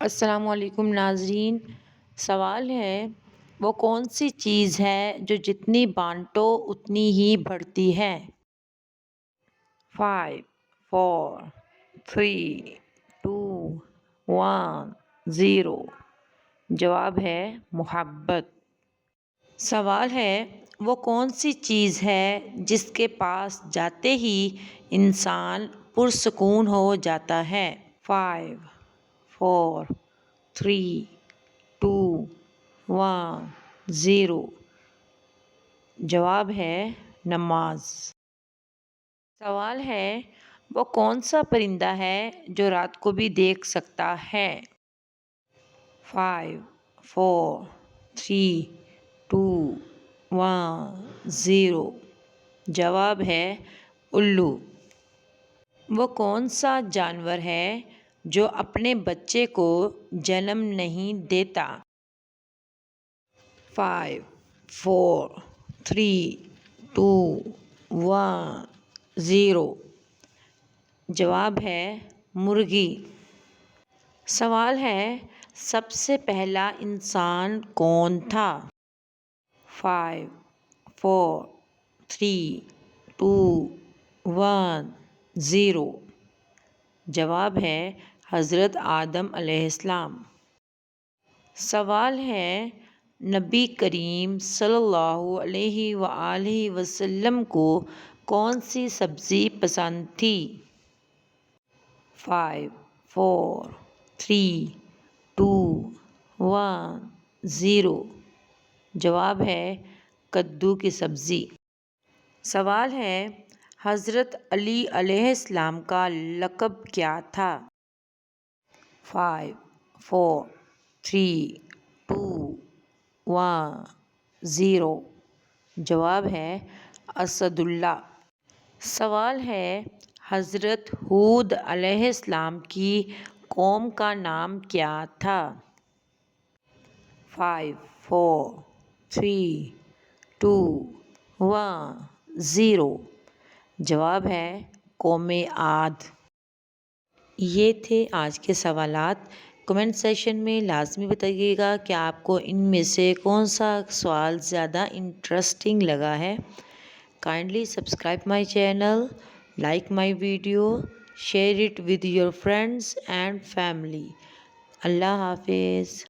السلام علیکم ناظرین، سوال ہے وہ کون سی چیز ہے جو جتنی بانٹو اتنی ہی بڑھتی ہے؟ 5 4 3 2 1 0۔ جواب ہے محبت۔ سوال ہے وہ کون سی چیز ہے جس کے پاس جاتے ہی انسان پرسکون ہو جاتا ہے؟ 5 4 3 2 1 0۔ جواب ہے نماز۔ سوال ہے وہ کون سا پرندہ ہے جو رات کو بھی دیکھ سکتا ہے؟ 5 4 3 2 1 0۔ جواب ہے الو۔ وہ کون سا جانور ہے جو اپنے بچے کو جنم نہیں دیتا؟ 5 4 3 2 1 0۔ جواب ہے مرغی۔ سوال ہے سب سے پہلا انسان کون تھا؟ 5 4 3 2 1 0۔ جواب ہے حضرت آدم علیہ السلام۔ سوال ہے نبی کریم صلی اللہ علیہ وآلہ وسلم کو کون سی سبزی پسند تھی؟ 5 4 3 2 1 0۔ جواب ہے کدو کی سبزی۔ سوال ہے حضرت علی علیہ السلام کا لقب کیا تھا؟ 5 4 3 2 1 0۔ جواب ہے اسد اللہ۔ سوال ہے حضرت ہود علیہ السلام کی قوم کا نام کیا تھا؟ 5 4 3 2 1 0۔ جواب ہے قوم عاد۔ یہ تھے آج کے سوالات۔ کمنٹ سیکشن میں لازمی بتائیے گا کہ آپ کو ان میں سے کون سا سوال زیادہ انٹرسٹنگ لگا ہے۔ Kindly subscribe my channel, like my video, share it with your friends and family. اللہ حافظ۔